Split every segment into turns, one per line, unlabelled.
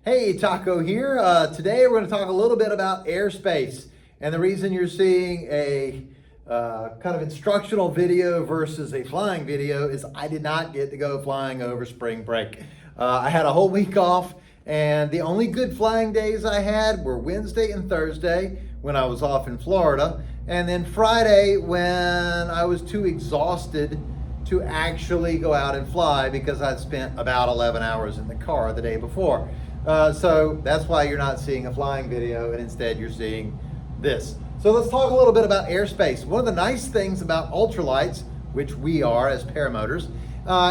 Hey, Taco here. Today we're going to talk a little bit about airspace. And the reason you're seeing a kind of instructional video versus a flying video is I did not get to go flying over spring break. I had a whole week off, and the only good flying days I had were Wednesday and Thursday when I was off in Florida, and then Friday when I was too exhausted to actually go out and fly because I'd spent about 11 hours in the car the day before. So that's why you're not seeing a flying video, and instead you're seeing this. So let's talk a little bit about airspace. One of the nice things about ultralights, which we are as paramotors,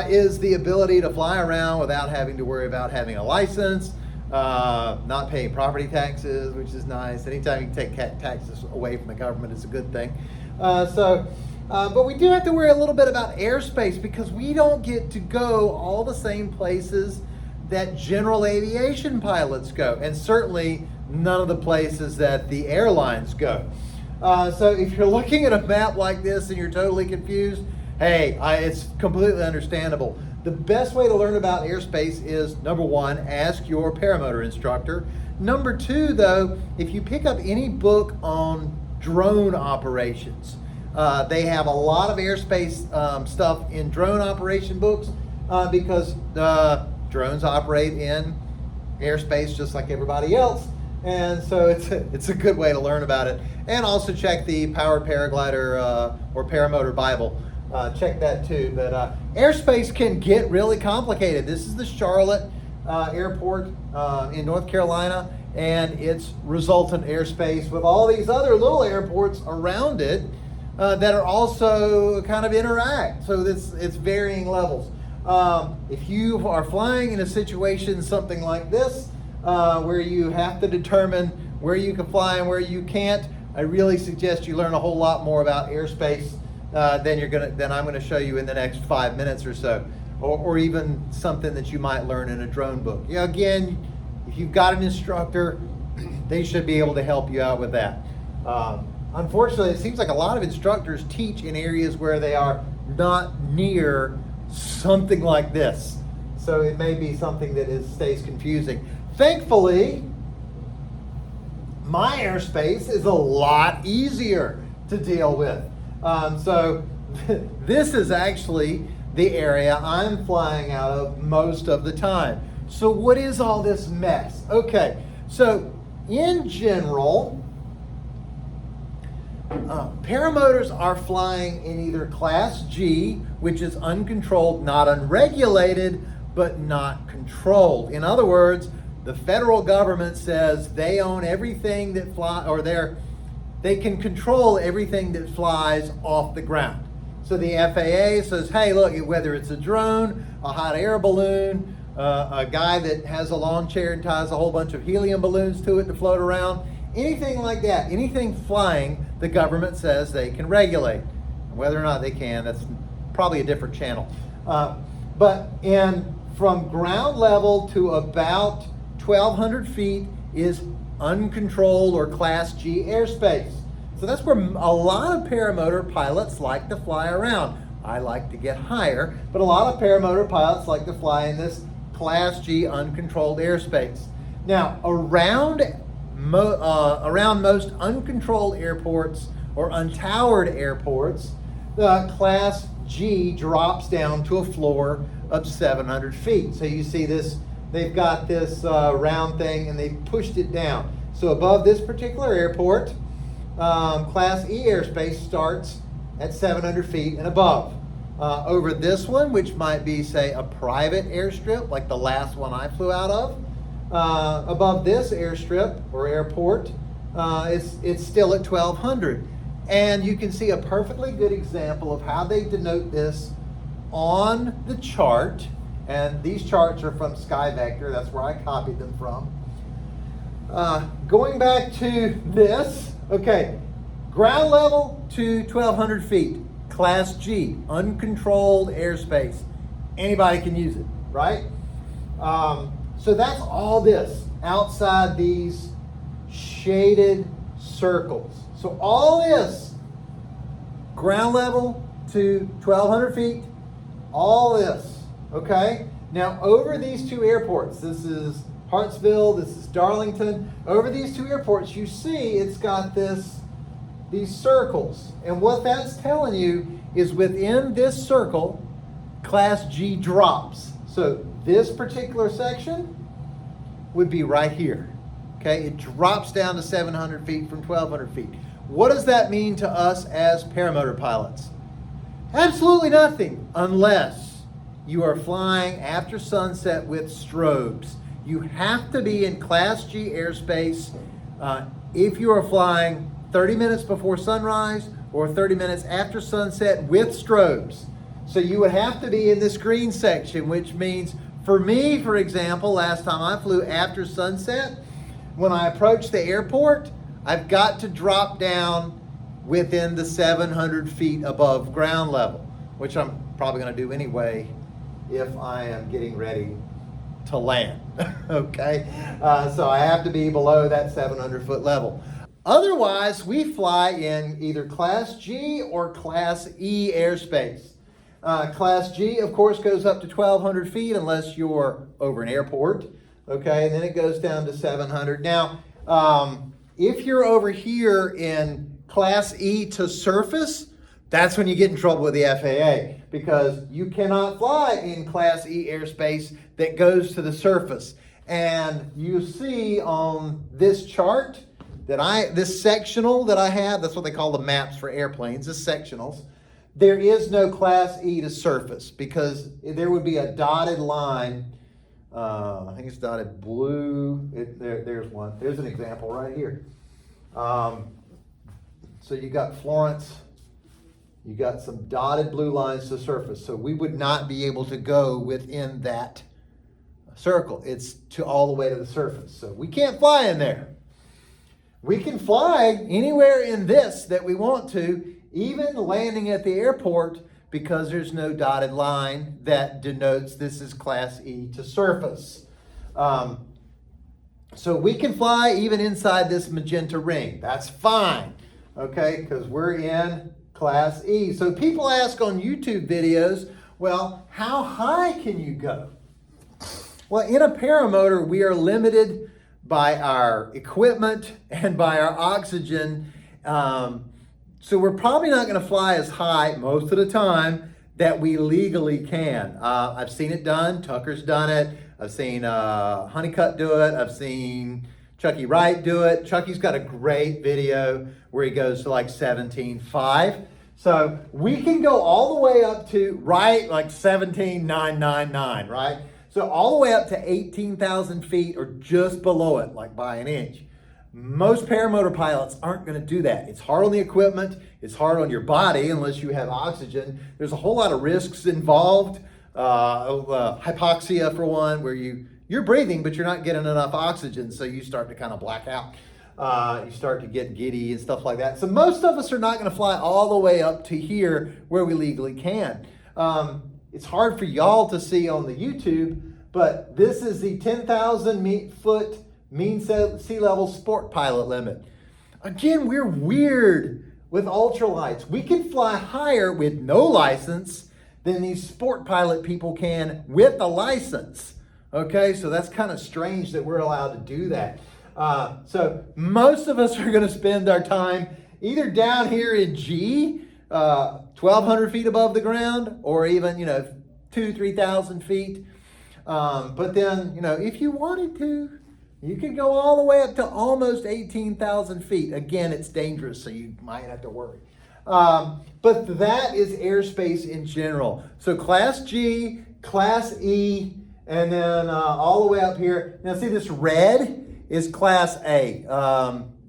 is the ability to fly around without having to worry about having a license, not paying property taxes, which is nice. Anytime you can take taxes away from the government is a good thing. But we do have to worry a little bit about airspace because we don't get to go all the same places that general aviation pilots go, and certainly none of the places that the airlines go. So if you're looking at a map like this and you're totally confused, hey, it's completely understandable. The best way to learn about airspace is, number one, ask your paramotor instructor. Number two, though, if you pick up any book on drone operations, they have a lot of airspace stuff in drone operation books because drones operate in airspace just like everybody else. And so it's a good way to learn about it. And also check the Powered Paraglider or Paramotor Bible. Check that too. But airspace can get really complicated. This is the Charlotte airport in North Carolina, and its resultant airspace with all these other little airports around it that are also kind of interact. So it's varying levels. If you are flying in a situation something like this, where you have to determine where you can fly and where you can't, I really suggest you learn a whole lot more about airspace than I'm gonna show you in the next 5 minutes or so, or even something that you might learn in a drone book. You know, again, if you've got an instructor, they should be able to help you out with that. Unfortunately, it seems like a lot of instructors teach in areas where they are not near something like this. So it may be something that stays confusing. Thankfully, my airspace is a lot easier to deal with. So this is actually the area I'm flying out of most of the time. So what is all this mess? Okay, so in general, paramotors are flying in either Class G, which is uncontrolled, not unregulated, but not controlled. In other words, the federal government says they own everything that they can control everything that flies off the ground. So the FAA says, hey, look, whether it's a drone, a hot air balloon, a guy that has a lawn chair and ties a whole bunch of helium balloons to it to float around, anything like that, anything flying, the government says they can regulate. Whether or not they can, that's probably a different channel. But from ground level to about 1,200 feet is uncontrolled or Class G airspace. So that's where a lot of paramotor pilots like to fly around. I like to get higher, but a lot of paramotor pilots like to fly in this Class G uncontrolled airspace. Now, around most uncontrolled airports or untowered airports, the Class G drops down to a floor of 700 feet. So you see this, they've got this round thing and they've pushed it down. So above this particular airport, Class E airspace starts at 700 feet and above. Over this one, which might be, say, a private airstrip, like the last one I flew out of, above this airstrip or airport, it's still at 1,200. And you can see a perfectly good example of how they denote this on the chart. And these charts are from SkyVector. That's where I copied them from. Going back to this, okay, ground level to 1,200 feet, Class G, uncontrolled airspace. Anybody can use it, right? So that's all this outside these shaded circles. So all this, ground level to 1,200 feet, all this, okay? Now over these two airports, this is Hartsville, this is Darlington. Over these two airports, you see it's got these circles. And what that's telling you is within this circle, Class G drops. So this particular section would be right here. Okay, it drops down to 700 feet from 1,200 feet. What does that mean to us as paramotor pilots? Absolutely nothing, unless you are flying after sunset with strobes. You have to be in Class G airspace if you are flying 30 minutes before sunrise or 30 minutes after sunset with strobes. So you would have to be in this green section, which means for me, for example, last time I flew after sunset, when I approached the airport, I've got to drop down within the 700 feet above ground level, which I'm probably going to do anyway if I am getting ready to land. Okay, so I have to be below that 700 foot level. Otherwise, we fly in either Class G or Class E airspace. Class G, of course, goes up to 1,200 feet unless you're over an airport. Okay, and then it goes down to 700. Now, if you're over here in Class E to surface, that's when you get in trouble with the FAA, because you cannot fly in Class E airspace that goes to the surface. And you see on this chart that this sectional that I have, that's what they call the maps for airplanes, the sectionals. There is no Class E to surface because there would be a dotted line. I think it's dotted blue. There's one. There's an example right here. So you got Florence. You got some dotted blue lines to surface. So we would not be able to go within that circle. It's all the way to the surface. So we can't fly in there. We can fly anywhere in this that we want to, even landing at the airport, because there's no dotted line that denotes this is Class E to surface. So we can fly even inside this magenta ring. That's fine, okay, because we're in Class E. So people ask on YouTube videos, well, how high can you go? Well, in a paramotor, we are limited by our equipment and by our oxygen. So we're probably not going to fly as high most of the time that we legally can. I've seen it done. Tucker's done it. I've seen Honeycutt do it. I've seen Chucky Wright do it. Chucky's got a great video where he goes to like 17.5. So we can go all the way up to, right, like 17,999, right? So all the way up to 18,000 feet or just below it, like by an inch. Most paramotor pilots aren't going to do that. It's hard on the equipment. It's hard on your body unless you have oxygen. There's a whole lot of risks involved. Hypoxia for one, where you're breathing, but you're not getting enough oxygen, so you start to kind of black out. You start to get giddy and stuff like that. So most of us are not going to fly all the way up to here where we legally can. It's hard for y'all to see on the YouTube, but this is the 10,000 foot mean sea level sport pilot limit. Again, we're weird with ultralights. We can fly higher with no license than these sport pilot people can with a license. Okay, so that's kind of strange that we're allowed to do that. So most of us are going to spend our time either down here in G, 1,200 feet above the ground, or even, 2,000-3,000 feet. But then, if you wanted to, you can go all the way up to almost 18,000 feet. Again, it's dangerous, so you might have to worry. But that is airspace in general. So Class G, Class E, and then all the way up here. Now see, this red is Class A.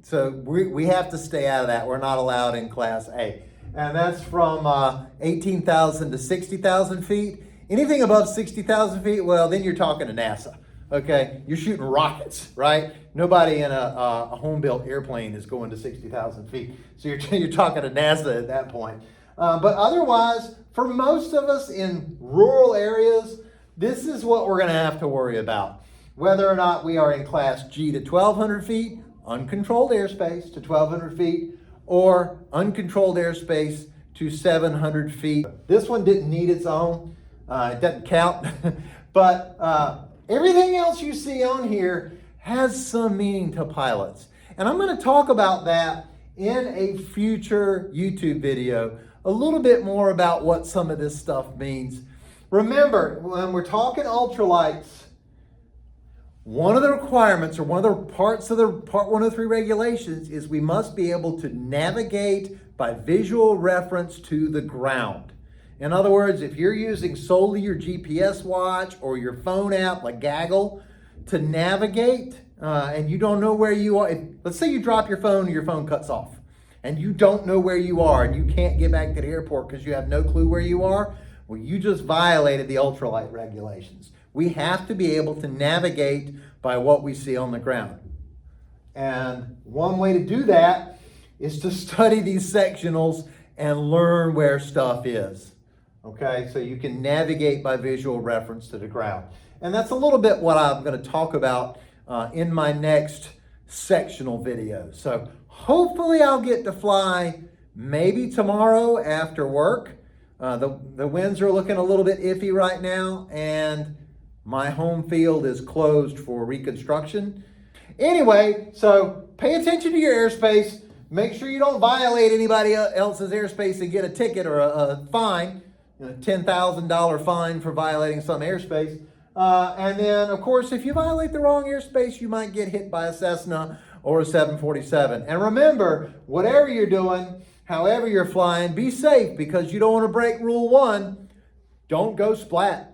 So we have to stay out of that. We're not allowed in Class A. And that's from 18,000 to 60,000 feet. Anything above 60,000 feet, well, then you're talking to NASA. Okay, you're shooting rockets, right? Nobody in a home-built airplane is going to 60,000 feet. So you're talking to NASA at that point. But otherwise, for most of us in rural areas, this is what we're going to have to worry about. Whether or not we are in Class G to 1,200 feet, uncontrolled airspace to 1,200 feet, or uncontrolled airspace to 700 feet. This one didn't need its own. It doesn't count. But Everything else you see on here has some meaning to pilots. And I'm going to talk about that in a future YouTube video, a little bit more about what some of this stuff means. Remember, when we're talking ultralights, one of the requirements or one of the parts of the Part 103 regulations is we must be able to navigate by visual reference to the ground. In other words, if you're using solely your GPS watch or your phone app like Gaggle to navigate and you don't know where you are, let's say you drop your phone and your phone cuts off and you don't know where you are and you can't get back to the airport because you have no clue where you are, well, you just violated the ultralight regulations. We have to be able to navigate by what we see on the ground. And one way to do that is to study these sectionals and learn where stuff is. Okay, so you can navigate by visual reference to the ground. And that's a little bit what I'm going to talk about in my next sectional video. So hopefully I'll get to fly maybe tomorrow after work. The winds are looking a little bit iffy right now, and my home field is closed for reconstruction. Anyway, so pay attention to your airspace. Make sure you don't violate anybody else's airspace and get a ticket or a fine, $10,000 fine for violating some airspace. And then, of course, if you violate the wrong airspace, you might get hit by a Cessna or a 747. And remember, whatever you're doing, however you're flying, be safe, because you don't want to break rule 1. Don't go splat.